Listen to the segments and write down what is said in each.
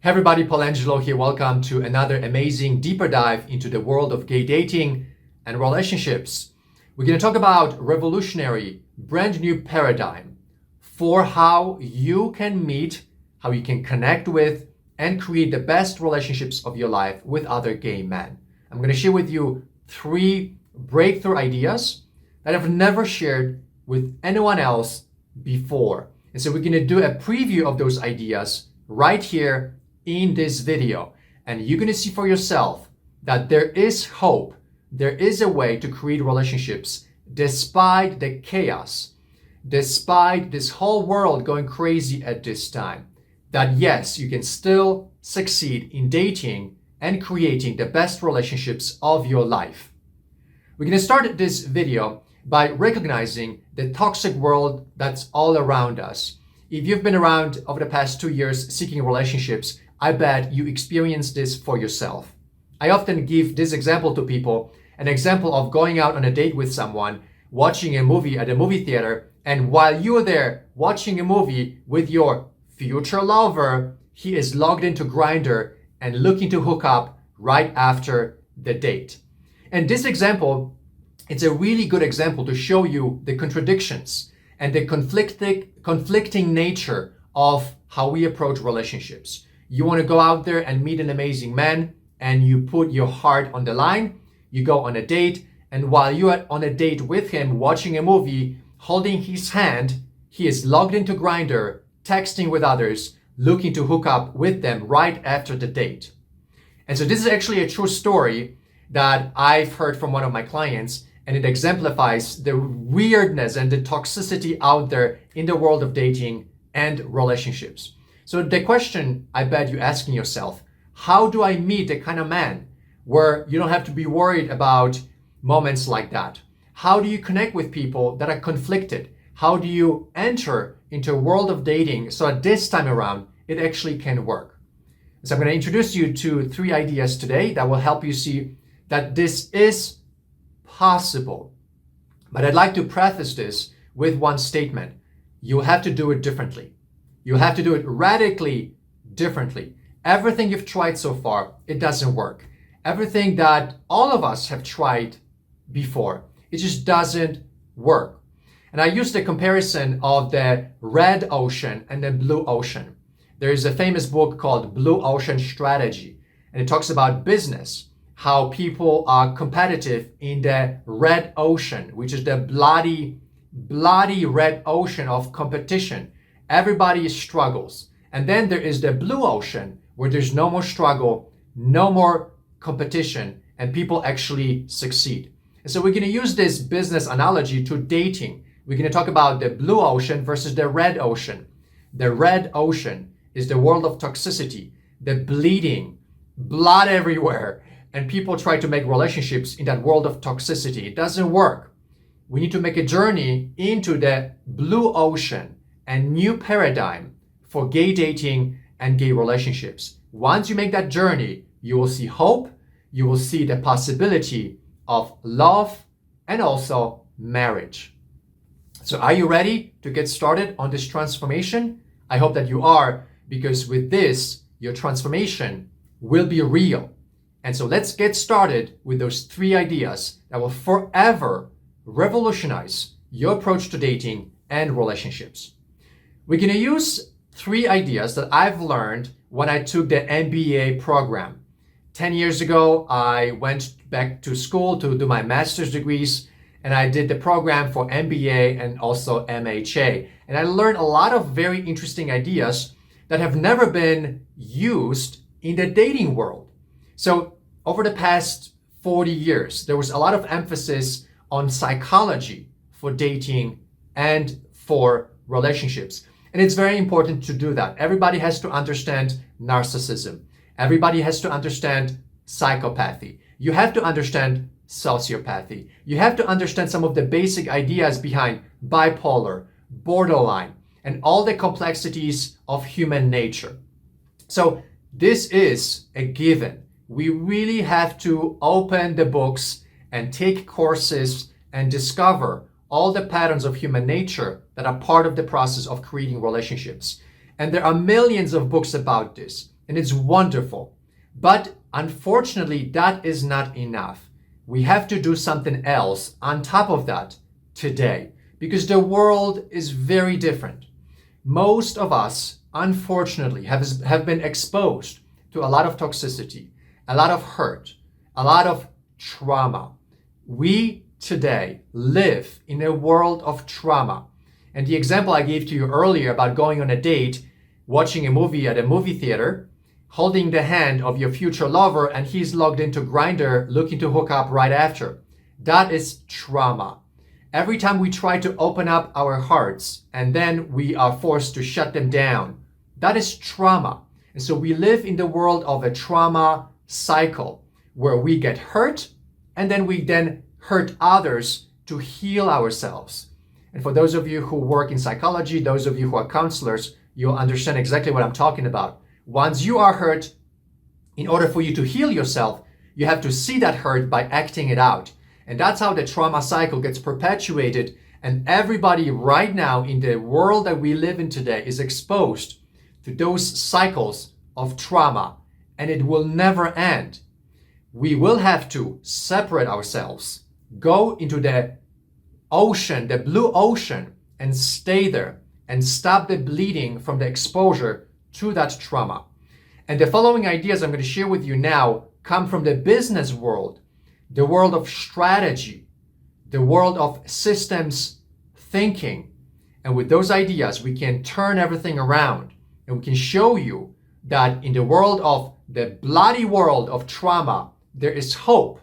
Hey everybody, Paul Angelo here. Welcome to another amazing deeper dive into the world of gay dating and relationships. We're going to talk about revolutionary, brand new paradigm for how you can meet, how you can connect with, and create the best relationships of your life with other gay men. I'm going to share with you 3 breakthrough ideas that I've never shared with anyone else before. And so we're going to do a preview of those ideas right here in this video, and you're going to see for yourself that there is hope, there is a way to create relationships despite the chaos, despite this whole world going crazy at this time. That yes, you can still succeed in dating and creating the best relationships of your life. We're going to start this video by recognizing the toxic world that's all around us. If you've been around over the past 2 years seeking relationships, I bet you experienced this for yourself. I often give this example to people, an example of going out on a date with someone, watching a movie at a movie theater, and while you're there watching a movie with your future lover, he is logged into Grindr and looking to hook up right after the date. And this example, it's a really good example to show you the contradictions and the conflicting nature of how we approach relationships. You want to go out there and meet an amazing man, and you put your heart on the line. You go on a date, and while you are on a date with him, watching a movie, holding his hand, he is logged into Grindr, texting with others, looking to hook up with them right after the date. And so this is actually a true story that I've heard from one of my clients, and it exemplifies the weirdness and the toxicity out there in the world of dating and relationships. So the question I bet you're asking yourself, how do I meet the kind of man where you don't have to be worried about moments like that? How do you connect with people that are conflicted? How do you enter into a world of dating so that this time around it actually can work? So I'm going to introduce you to 3 ideas today that will help you see that this is possible. But I'd like to preface this with one statement. You have to do it differently. You have to do it radically differently. Everything you've tried so far, it doesn't work. Everything that all of us have tried before, it just doesn't work. And I use the comparison of the red ocean and the blue ocean. There is a famous book called Blue Ocean Strategy, and it talks about business, how people are competitive in the red ocean, which is the bloody red ocean of competition. Everybody struggles. And then there is the blue ocean where there's no more struggle, no more competition, and people actually succeed. And so we're going to use this business analogy to dating. We're going to talk about the blue ocean versus the red ocean. The red ocean is the world of toxicity, the bleeding, blood everywhere, and people try to make relationships in that world of toxicity. It doesn't work. We need to make a journey into the blue ocean, a new paradigm for gay dating and gay relationships. Once you make that journey, you will see hope, you will see the possibility of love and also marriage. So are you ready to get started on this transformation? I hope that you are, because with this, your transformation will be real. And so let's get started with those 3 ideas that will forever revolutionize your approach to dating and relationships. We're going to use 3 ideas that I've learned when I took the MBA program. 10 years ago, I went back to school to do my master's degrees, and I did the program for MBA and also MHA. And I learned a lot of very interesting ideas that have never been used in the dating world. So over the past 40 years, there was a lot of emphasis on psychology for dating and for relationships. And it's very important to do that. Everybody has to understand narcissism. Everybody has to understand psychopathy. You have to understand sociopathy. You have to understand some of the basic ideas behind bipolar, borderline, and all the complexities of human nature. So this is a given. We really have to open the books and take courses and discover all the patterns of human nature that are part of the process of creating relationships. And there are millions of books about this. and it's wonderful. But unfortunately, that is not enough. We have to do something else on top of that today, because the world is very different. Most of us, unfortunately, have been exposed to a lot of toxicity, a lot of hurt, a lot of trauma. We today live in a world of trauma. And the example I gave to you earlier about going on a date, watching a movie at a movie theater, holding the hand of your future lover, and he's logged into Grindr looking to hook up right after. That is trauma. Every time we try to open up our hearts and then we are forced to shut them down, that is trauma. And so we live in the world of a trauma cycle where we get hurt and then we hurt others to heal ourselves. And for those of you who work in psychology, those of you who are counselors, you'll understand exactly what I'm talking about. Once you are hurt, in order for you to heal yourself, you have to see that hurt by acting it out. And that's how the trauma cycle gets perpetuated. And everybody right now in the world that we live in today is exposed to those cycles of trauma, and it will never end. We will have to separate ourselves, go into the ocean, the blue ocean, and stay there and stop the bleeding from the exposure to that trauma. And the following ideas I'm going to share with you now come from the business world, the world of strategy, the world of systems thinking. And with those ideas, we can turn everything around and we can show you that in the world of the bloody world of trauma, there is hope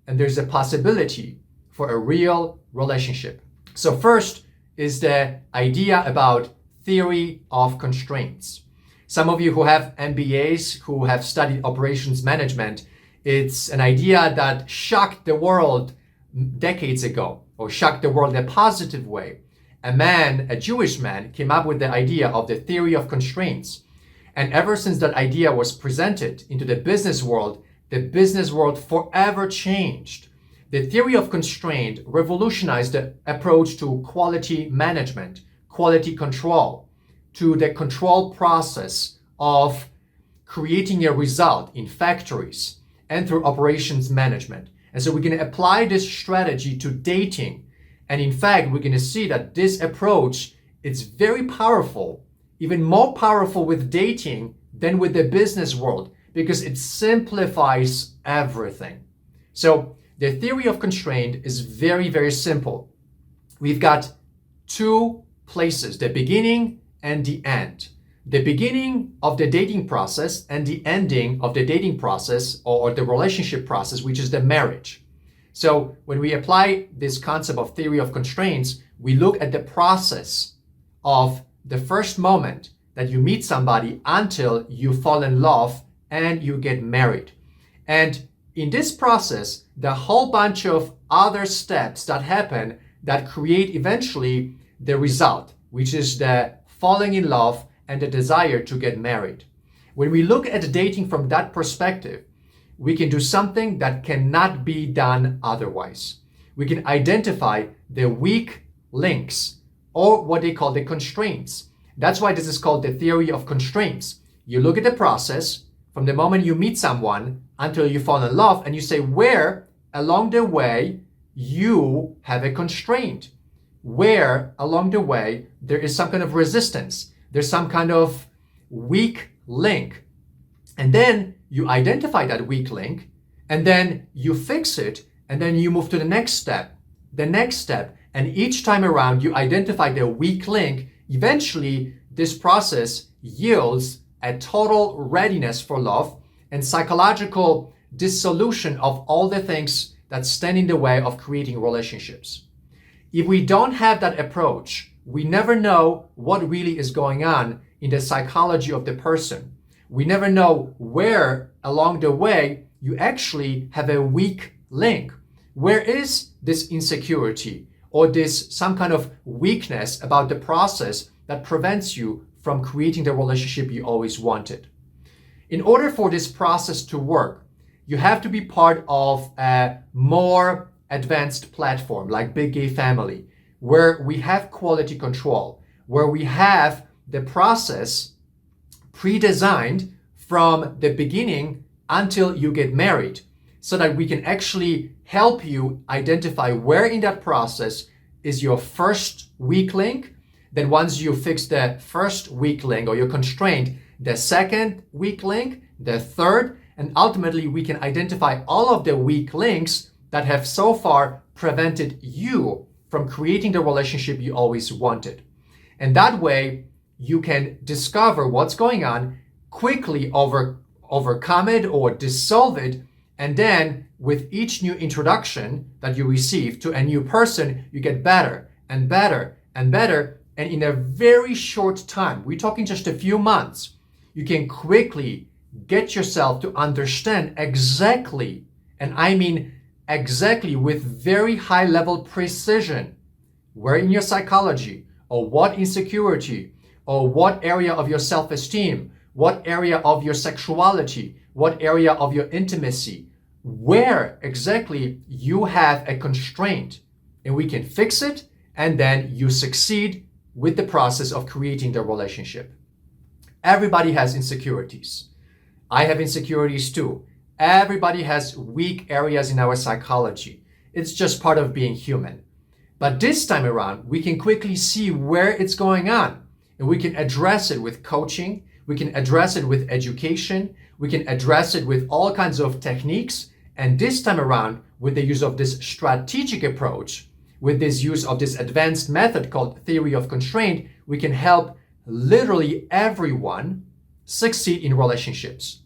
and there's a possibility for a real relationship. So first is the idea about theory of constraints. Some of you who have MBAs, who have studied operations management, it's an idea that shocked the world decades ago, or shocked the world in a positive way. A Jewish man, came up with the idea of the theory of constraints. And ever since that idea was presented into the business world forever changed. The theory of constraint revolutionized the approach to quality management, quality control, to the control process of creating a result in factories and through operations management. And so we're going to apply this strategy to dating. And in fact, we're going to see that this approach is very powerful, even more powerful with dating than with the business world, because it simplifies everything. So the theory of constraint is very, very simple. We've got two places, the beginning and the end. The beginning of the dating process and the ending of the dating process or the relationship process, which is the marriage. So when we apply this concept of theory of constraints, we look at the process of the first moment that you meet somebody until you fall in love and you get married. And in this process, the whole bunch of other steps that happen that create eventually the result, which is the falling in love and the desire to get married. When we look at dating from that perspective, we can do something that cannot be done otherwise. We can identify the weak links, or what they call the constraints. That's why this is called the theory of constraints. You look at the process from the moment you meet someone until you fall in love, and you say where along the way you have a constraint, where along the way there is some kind of resistance, there's some kind of weak link. And then you identify that weak link, and then you fix it, and then you move to the next step, and each time around you identify the weak link. Eventually, this process yields a total readiness for love and psychological dissolution of all the things that stand in the way of creating relationships. If we don't have that approach, we never know what really is going on in the psychology of the person. We never know where along the way you actually have a weak link. Where is this insecurity or this some kind of weakness about the process that prevents you from creating the relationship you always wanted? In order for this process to work, you have to be part of a more advanced platform like Big Gay Family, where we have quality control, where we have the process pre-designed from the beginning until you get married, so that we can actually help you identify where in that process is your first weak link. Then once you fix the first weak link or your constraint, the second weak link, the third, and ultimately we can identify all of the weak links that have so far prevented you from creating the relationship you always wanted. And that way you can discover what's going on, quickly overcome it or dissolve it, and then with each new introduction that you receive to a new person, you get better and better and better. And in a very short time, we're talking just a few months, you can quickly get yourself to understand exactly, and I mean exactly with very high level precision, where in your psychology or what insecurity or what area of your self-esteem, what area of your sexuality, what area of your intimacy, where exactly you have a constraint, and we can fix it, and then you succeed with the process of creating the relationship. Everybody has insecurities. I have insecurities too. Everybody has weak areas in our psychology. It's just part of being human. But this time around, we can quickly see where it's going on, and we can address it with coaching. We can address it with education. We can address it with all kinds of techniques. And this time around, with the use of this strategic approach, with this use of this advanced method called theory of constraint, we can help literally everyone succeed in relationships.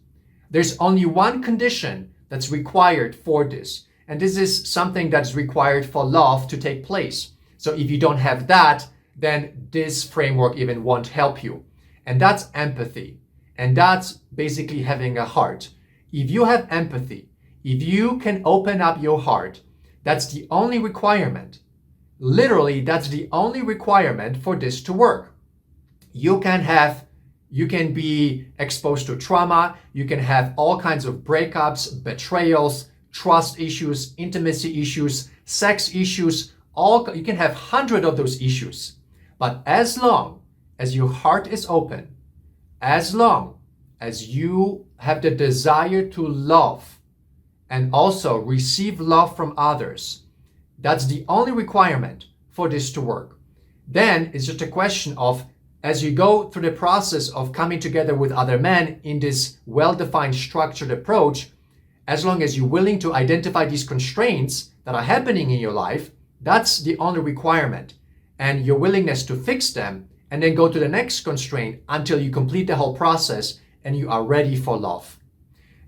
There's only one condition that's required for this, and this is something that's required for love to take place. So if you don't have that, then this framework even won't help you. And that's empathy. And that's basically having a heart. If you have empathy, if you can open up your heart, that's the only requirement. Literally, that's the only requirement for this to work. You can be exposed to trauma. You can have all kinds of breakups, betrayals, trust issues, intimacy issues, sex issues. You can have hundreds of those issues. But as long as your heart is open, as long as you have the desire to love and also receive love from others, that's the only requirement for this to work. Then it's just a question of, as you go through the process of coming together with other men in this well-defined, structured approach, as long as you're willing to identify these constraints that are happening in your life, that's the only requirement. And your willingness to fix them and then go to the next constraint until you complete the whole process and you are ready for love.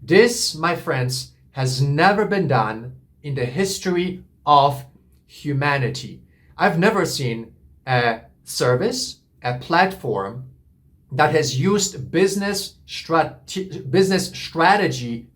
This, my friends, has never been done in the history of humanity. I've never seen a service, a platform that has used business strategy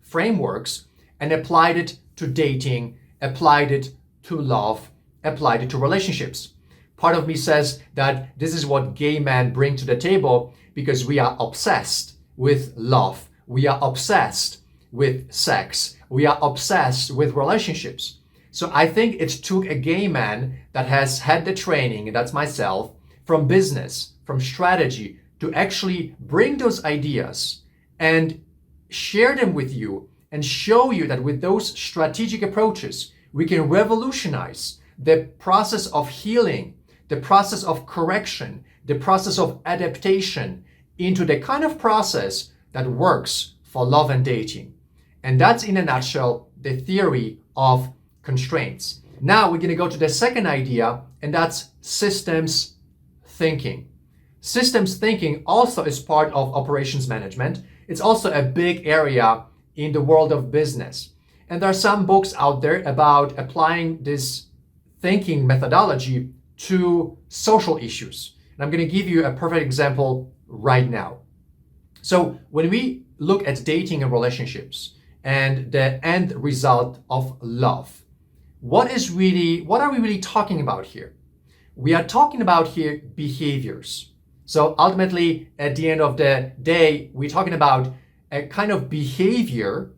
frameworks and applied it to dating, applied it to love, applied it to relationships. Part of me says that this is what gay men bring to the table because we are obsessed with love. We are obsessed with sex. We are obsessed with relationships. So I think it took a gay man that has had the training, and that's myself, from business, from strategy, to actually bring those ideas and share them with you and show you that with those strategic approaches, we can revolutionize the process of healing, the process of correction, the process of adaptation into the kind of process that works for love and dating. And that's, in a nutshell, the theory of constraints. Now we're going to go to the second idea, and that's systems thinking. Systems thinking also is part of operations management. It's also a big area in the world of business. And there are some books out there about applying this thinking methodology to social issues. And I'm going to give you a perfect example right now. So when we look at dating and relationships and the end result of love, what are we really talking about here? We are talking about here behaviors. So ultimately, at the end of the day, we're talking about a kind of behavior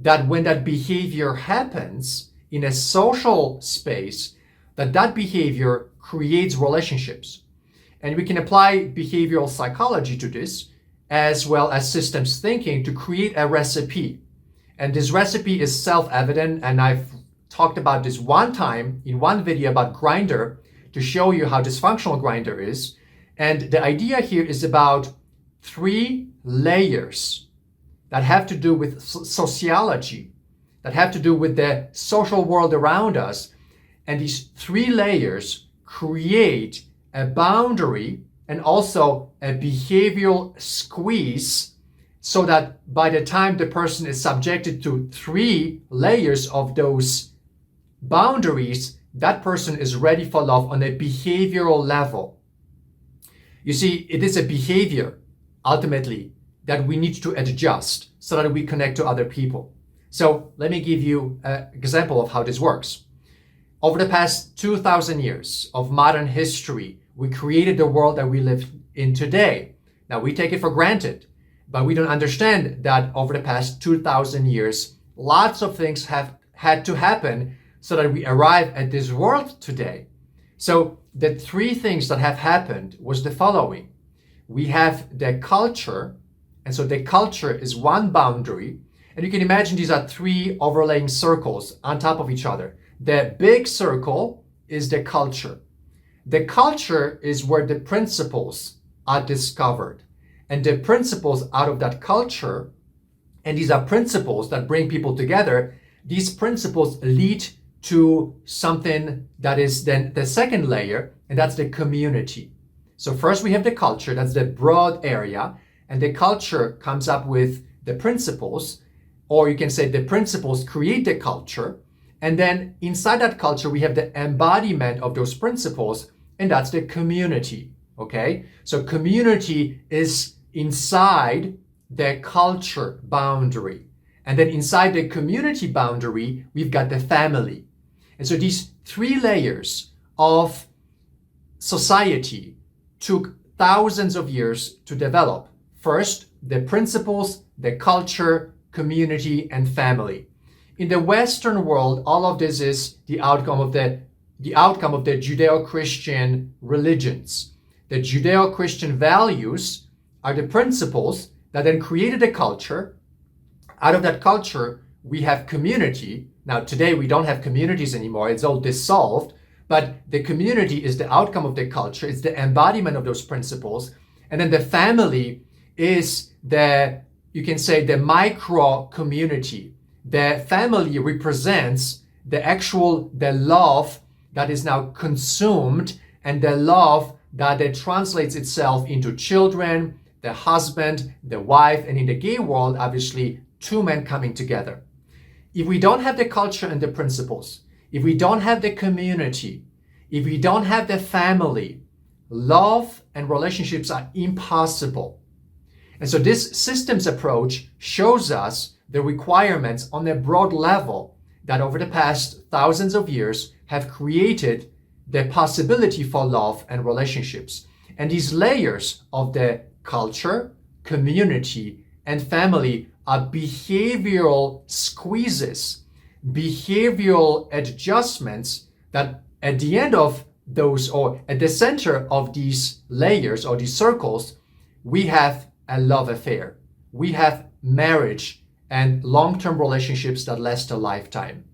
that when that behavior happens in a social space, that behavior creates relationships. And we can apply behavioral psychology to this as well as systems thinking to create a recipe. And this recipe is self-evident, and I've talked about this one time in one video about Grindr to show you how dysfunctional Grindr is. And the idea here is about 3 layers that have to do with sociology, that have to do with the social world around us. And these 3 layers create a boundary and also a behavioral squeeze, so that by the time the person is subjected to 3 layers of those boundaries, that person is ready for love on a behavioral level. You see, it is a behavior, ultimately, that we need to adjust so that we connect to other people. So let me give you an example of how this works. Over the past 2,000 years of modern history, we created the world that we live in today. Now, we take it for granted, but we don't understand that over the past 2,000 years, lots of things have had to happen so that we arrive at this world today. So the 3 things that have happened was the following. We have the culture, and so the culture is one boundary, and you can imagine these are 3 overlaying circles on top of each other. The big circle is the culture. The culture is where the principles are discovered, and the principles out of that culture, and these are principles that bring people together, these principles lead to something that is then the second layer, and that's the community. So first we have the culture, that's the broad area, and the culture comes up with the principles, or you can say the principles create the culture, and then inside that culture we have the embodiment of those principles, and that's the community, okay? So community is inside the culture boundary. And then inside the community boundary, we've got the family. And so these 3 layers of society took thousands of years to develop. First, the principles, the culture, community, and family. In the Western world, all of this is the outcome of the Judeo-Christian religions. The Judeo-Christian values are the principles that then created a culture. Out of that culture, we have community. Now, today we don't have communities anymore. It's all dissolved. But the community is the outcome of the culture. It's the embodiment of those principles. And then the family is you can say the micro community. The family represents the love that is now consumed, and the love that it translates itself into children, the husband, the wife, and in the gay world, obviously, 2 men coming together. If we don't have the culture and the principles, if we don't have the community, if we don't have the family, love and relationships are impossible. And so this systems approach shows us the requirements on a broad level that over the past thousands of years have created the possibility for love and relationships. And these layers of the culture, community, and family are behavioral squeezes, behavioral adjustments that at the end of those, or at the center of these layers or these circles, we have a love affair. We have marriage and long-term relationships that last a lifetime.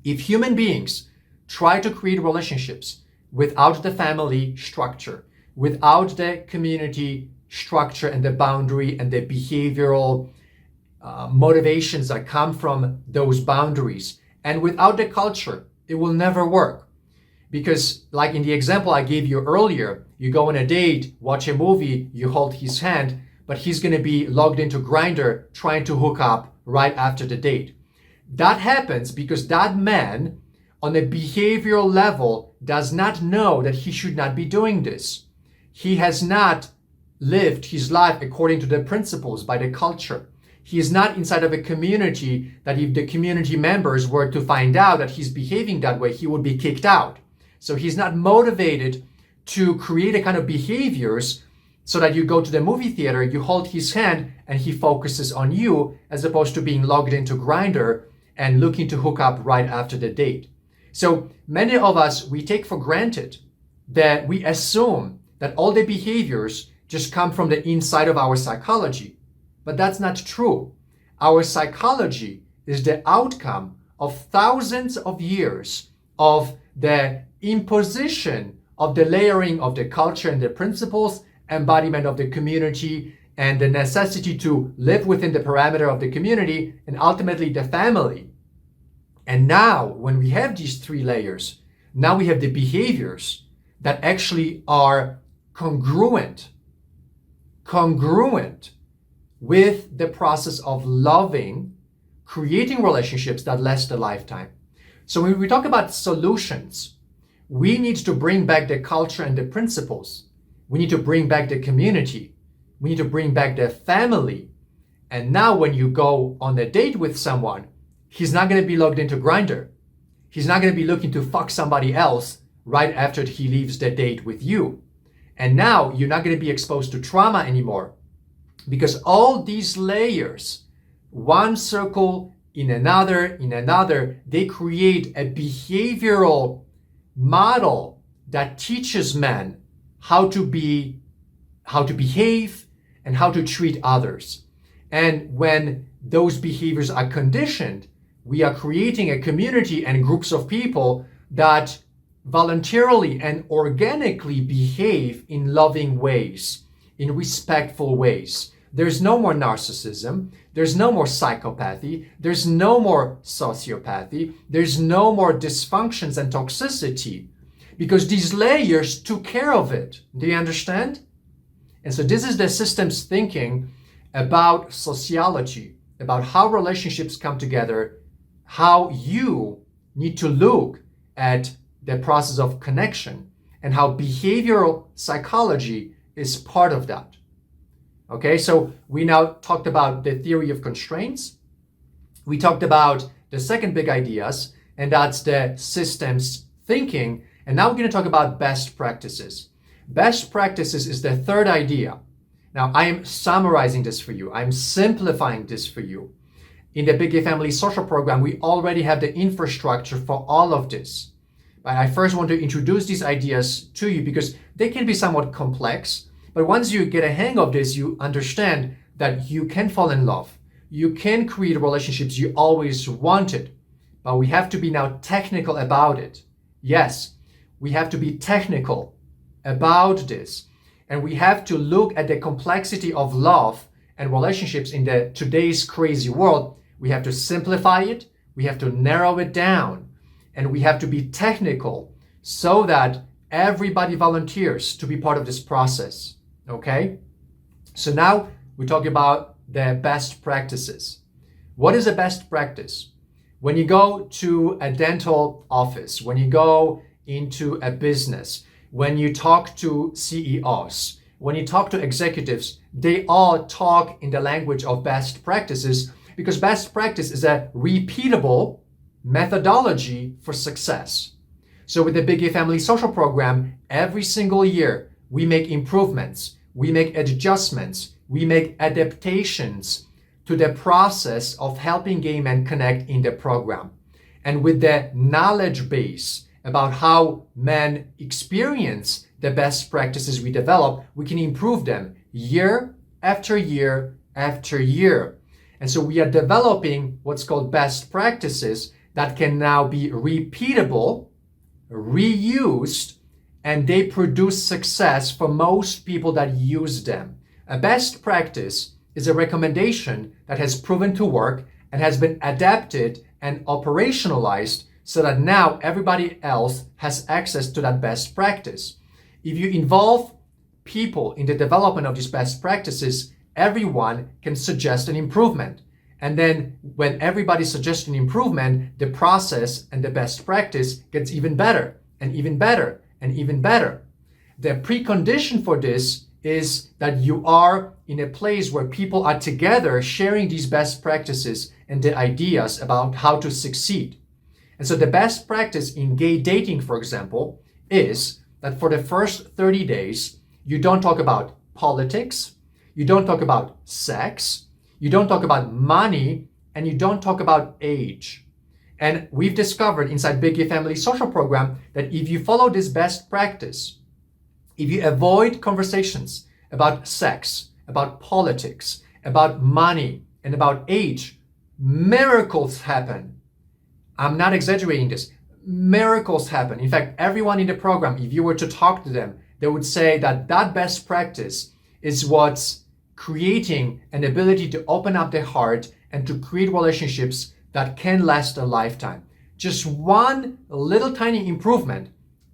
If human beings try to create relationships without the family structure, without the community structure and the boundary and the behavioral motivations that come from those boundaries, and without the culture, it will never work. Because like in the example I gave you earlier, you go on a date, watch a movie, you hold his hand, but he's going to be logged into Grindr trying to hook up right after the date. That happens because that man on a behavioral level does not know that he should not be doing this. He has not lived his life according to the principles by the culture. He is not inside of a community that if the community members were to find out that he's behaving that way, he would be kicked out. So he's not motivated to create a kind of behaviors so that you go to the movie theater, you hold his hand, and he focuses on you, as opposed to being logged into Grindr and looking to hook up right after the date. So many of us, we take for granted that we assume that all the behaviors just come from the inside of our psychology. But that's not true. Our psychology is the outcome of thousands of years of the imposition of the layering of the culture and the principles, embodiment of the community, and the necessity to live within the parameter of the community and ultimately the family. And now, when we have these three layers, now we have the behaviors that actually are congruent with the process of loving, creating relationships that last a lifetime. So when we talk about solutions, we need to bring back the culture and the principles. We need to bring back the community. We need to bring back the family. And now when you go on a date with someone, he's not going to be logged into Grindr. He's not going to be looking to fuck somebody else right after he leaves the date with you. And now you're not going to be exposed to trauma anymore, because all these layers, one circle in another, they create a behavioral model that teaches men how to behave and how to treat others. And when those behaviors are conditioned, we are creating a community and groups of people that voluntarily and organically behave in loving ways, in respectful ways. There's no more narcissism. There's no more psychopathy. There's no more sociopathy. There's no more dysfunctions and toxicity, because these layers took care of it. Do you understand? And so this is the systems thinking about sociology, about how relationships come together, how you need to look at the process of connection, and how behavioral psychology is part of that. Okay, so we now talked about the theory of constraints. We talked about the second big ideas, and that's the systems thinking. And now we're going to talk about best practices. Best practices is the third idea. Now, I am summarizing this for you. I'm simplifying this for you. In the Big Gay Family Social Program, we already have the infrastructure for all of this. But I first want to introduce these ideas to you because they can be somewhat complex. But once you get a hang of this, you understand that you can fall in love. You can create relationships you always wanted. But we have to be now technical about it. Yes, we have to be technical about this. And we have to look at the complexity of love and relationships in today's crazy world. We have to simplify it. We have to narrow it down. And we have to be technical so that everybody volunteers to be part of this process. Okay? So now we talk about the best practices. What is a best practice? When you go to a dental office, when you go into a business, when you talk to CEOs, when you talk to executives, they all talk in the language of best practices, because best practice is a repeatable methodology for success. So with the Big Gay Family Social Program, every single year, we make improvements, we make adjustments, we make adaptations to the process of helping gay men connect in the program. And with the knowledge base about how men experience the best practices we develop, we can improve them year after year after year. And so we are developing what's called best practices that can now be repeatable, reused, and they produce success for most people that use them. A best practice is a recommendation that has proven to work and has been adapted and operationalized so that now everybody else has access to that best practice. If you involve people in the development of these best practices, everyone can suggest an improvement. And then when everybody suggests an improvement, the process and the best practice gets even better and even better and even better. The precondition for this is that you are in a place where people are together sharing these best practices and the ideas about how to succeed. And so the best practice in gay dating, for example, is that for the first 30 days, you don't talk about politics, you don't talk about sex, you don't talk about money, and you don't talk about age. And we've discovered inside Big Gay Family Social Program that if you follow this best practice, if you avoid conversations about sex, about politics, about money, and about age, miracles happen. I'm not exaggerating this. Miracles happen. In fact, everyone in the program, if you were to talk to them, they would say that that best practice is what's creating an ability to open up their heart and to create relationships that can last a lifetime. Just one little tiny improvement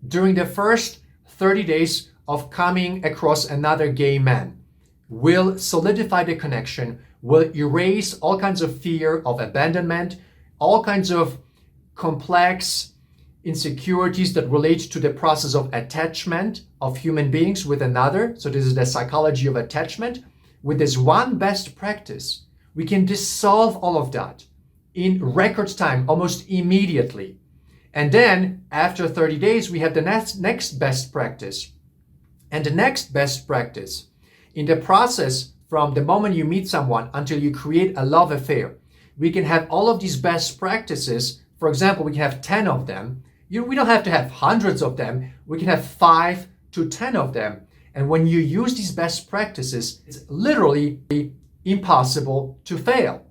during the first 30 days of coming across another gay man will solidify the connection, will erase all kinds of fear of abandonment, all kinds of complex insecurities that relate to the process of attachment of human beings with another. So this is the psychology of attachment. With this one best practice, we can dissolve all of that in record time, almost immediately. And then after 30 days, we have the next best practice. And the next best practice, in the process from the moment you meet someone until you create a love affair, we can have all of these best practices. For example, we can have 10 of them. We don't have to have hundreds of them. We can have 5 to 10 of them. And when you use these best practices, it's literally impossible to fail.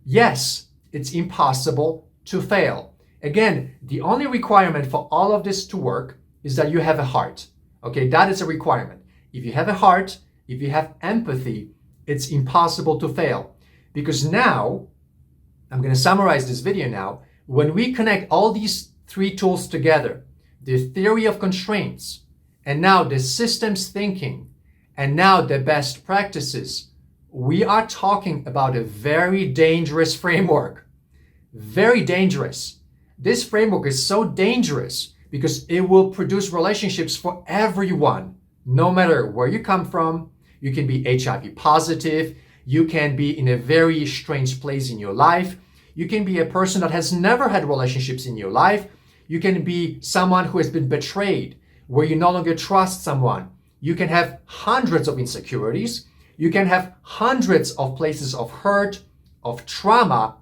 Yes, it's impossible to fail. Again, the only requirement for all of this to work is that you have a heart. Okay, that is a requirement. If you have a heart, if you have empathy, it's impossible to fail. Because now, I'm going to summarize this video now. When we connect all these 3 tools together, the theory of constraints, and now the systems thinking, and now the best practices, we are talking about a very dangerous framework. Very dangerous. This framework is so dangerous because it will produce relationships for everyone, no matter where you come from. You can be HIV positive. You can be in a very strange place in your life. You can be a person that has never had relationships in your life. You can be someone who has been betrayed, where you no longer trust someone. You can have hundreds of insecurities. You can have hundreds of places of hurt, of trauma.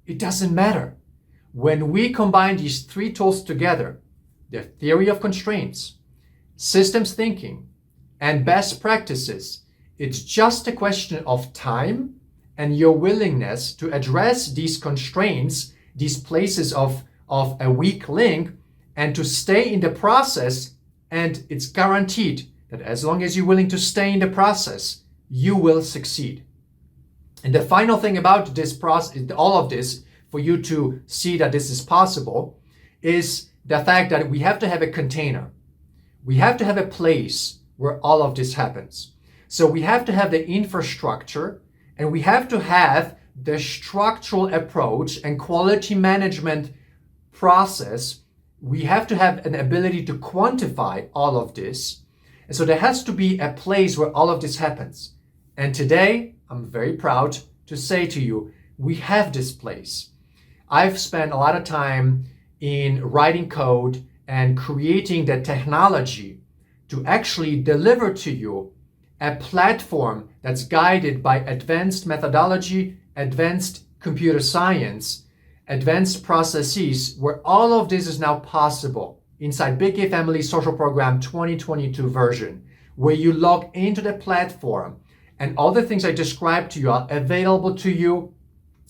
It doesn't matter. When we combine these 3 tools together, the theory of constraints, systems thinking, and best practices, it's just a question of time and your willingness to address these constraints, these places of a weak link, and to stay in the process. And it's guaranteed that as long as you're willing to stay in the process, you will succeed. And the final thing about this process, all of this, for you to see that this is possible, is the fact that we have to have a container. We have to have a place where all of this happens. So we have to have the infrastructure, and we have to have the structural approach and quality management process. We have to have an ability to quantify all of this. And so there has to be a place where all of this happens. And today, I'm very proud to say to you, we have this place. I've spent a lot of time in writing code and creating the technology to actually deliver to you a platform that's guided by advanced methodology, advanced computer science, advanced processes, where all of this is now possible inside Big Gay Family Social Program 2022 version, where you log into the platform and all the things I described to you are available to you.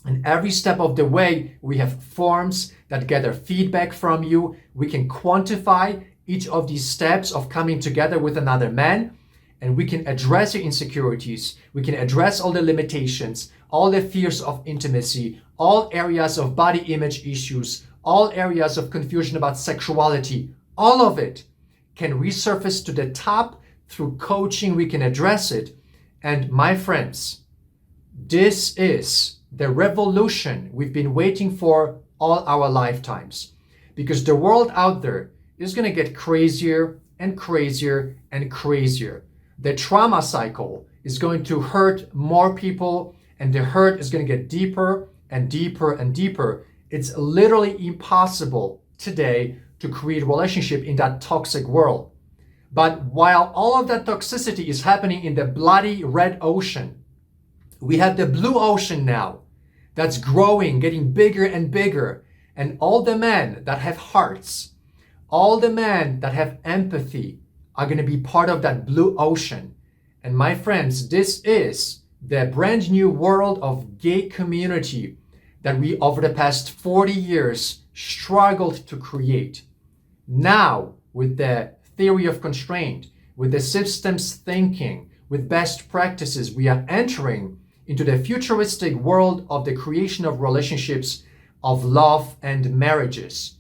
And every step of the way, we have forms that gather feedback from you. We can quantify each of these steps of coming together with another man, and we can address your insecurities. We can address all the limitations, all the fears of intimacy, all areas of body image issues, all areas of confusion about sexuality. All of it can resurface to the top through coaching. We can address it. And my friends, this is the revolution we've been waiting for all our lifetimes, because the world out there is going to get crazier and crazier and crazier. The trauma cycle is going to hurt more people, and the hurt is going to get deeper and deeper and deeper. It's literally impossible today to create a relationship in that toxic world. But while all of that toxicity is happening in the bloody red ocean, we have the blue ocean now that's growing, getting bigger and bigger. And all the men that have hearts, all the men that have empathy are going to be part of that blue ocean. And my friends, this is the brand new world of gay community that we over the past 40 years struggled to create. Now, with the theory of constraint, with the systems thinking, with best practices, we are entering into the futuristic world of the creation of relationships, of love and marriages.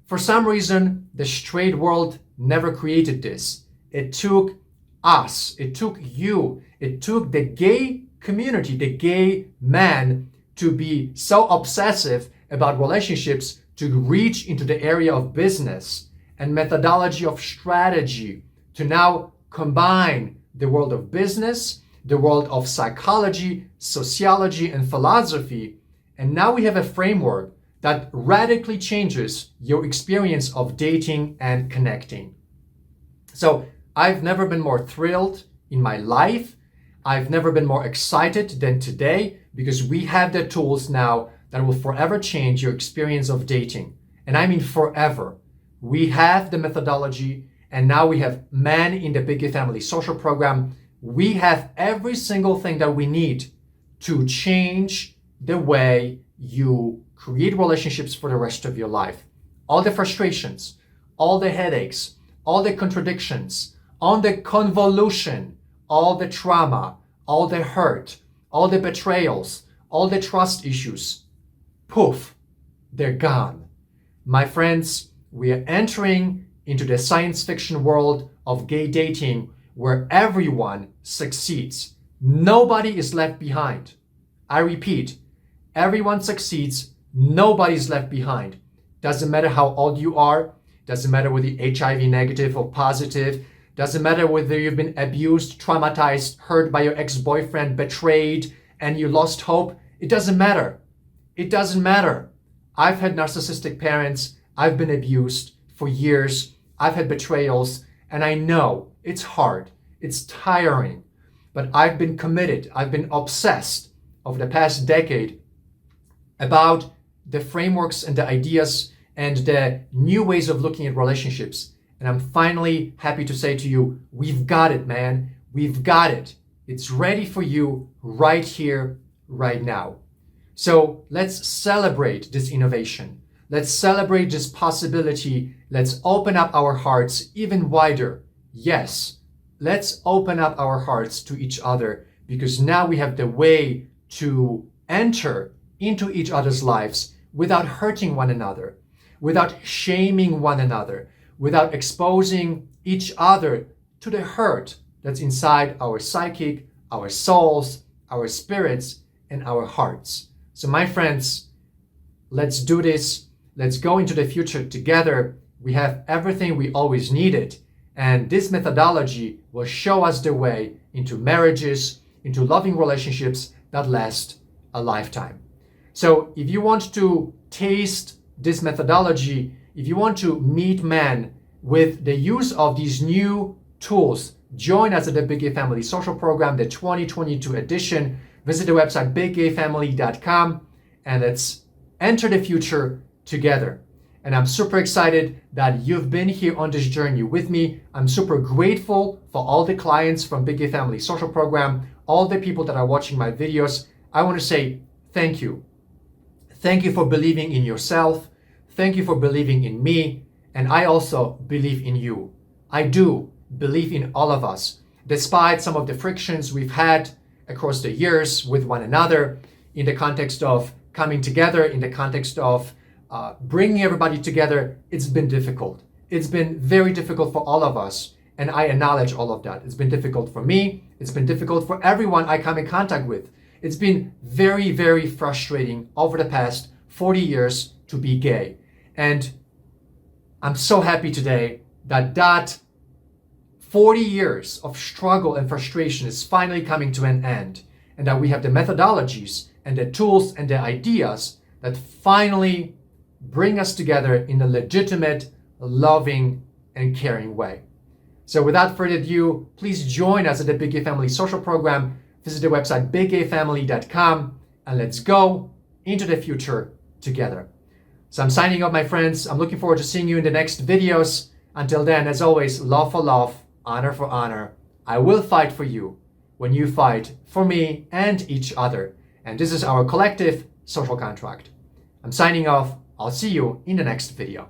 For some reason, the straight world never created this. It took us, it took you, it took the gay community, the gay man, to be so obsessive about relationships to reach into the area of business and methodology of strategy to now combine the world of business, the world of psychology, sociology, and philosophy. And now we have a framework that radically changes your experience of dating and connecting. So I've never been more thrilled in my life. I've never been more excited than today because we have the tools now that will forever change your experience of dating. And I mean forever. We have the methodology, and now we have Men in the Big Gay Family Social Program. We have every single thing that we need to change the way you create relationships for the rest of your life. All the frustrations, all the headaches, all the contradictions, all the convolution, all the trauma, all the hurt, all the betrayals, all the trust issues, poof, they're gone. My friends, we are entering into the science fiction world of gay dating where everyone succeeds. Nobody is left behind. I repeat, everyone succeeds. Nobody's left behind. Doesn't matter how old you are. Doesn't matter whether you're HIV negative or positive. Doesn't matter whether you've been abused, traumatized, hurt by your ex-boyfriend, betrayed, and you lost hope. It doesn't matter. It doesn't matter. I've had narcissistic parents. I've been abused for years. I've had betrayals, and I know it's hard. It's tiring. But I've been committed. I've been obsessed over the past decade about the frameworks and the ideas and the new ways of looking at relationships. And I'm finally happy to say to you, we've got it, man. We've got it. It's ready for you right here, right now. So let's celebrate this innovation. Let's celebrate this possibility. Let's open up our hearts even wider. Yes, let's open up our hearts to each other because now we have the way to enter into each other's lives without hurting one another, without shaming one another, without exposing each other to the hurt that's inside our psychic, our souls, our spirits, and our hearts. So my friends, let's do this. Let's go into the future together. We have everything we always needed. And this methodology will show us the way into marriages, into loving relationships that last a lifetime. So if you want to taste this methodology, if you want to meet men with the use of these new tools, join us at the Big Gay Family Social Program, the 2022 edition. Visit the website biggayfamily.com and let's enter the future together. And I'm super excited that you've been here on this journey with me. I'm super grateful for all the clients from Big Gay Family Social Program, all the people that are watching my videos. I want to say thank you. Thank you for believing in yourself. Thank you for believing in me. And I also believe in you. I do believe in all of us, despite some of the frictions we've had across the years with one another in the context of coming together, in the context of bringing everybody together. It's been difficult. It's been very difficult for all of us. And I acknowledge all of that. It's been difficult for me. It's been difficult for everyone I come in contact with. It's been very, very frustrating over the past 40 years to be gay. And I'm so happy today that 40 years of struggle and frustration is finally coming to an end, and that we have the methodologies and the tools and the ideas that finally bring us together in a legitimate, loving, and caring way. So without further ado, please join us at the Big Gay Family Social Program. Visit the website biggayfamily.com and let's go into the future together. So I'm signing off, my friends. I'm looking forward to seeing you in the next videos. Until then, as always, love for love, honor for honor. I will fight for you. when you fight for me and each other. And this is our collective social contract. I'm signing off. I'll see you in the next video.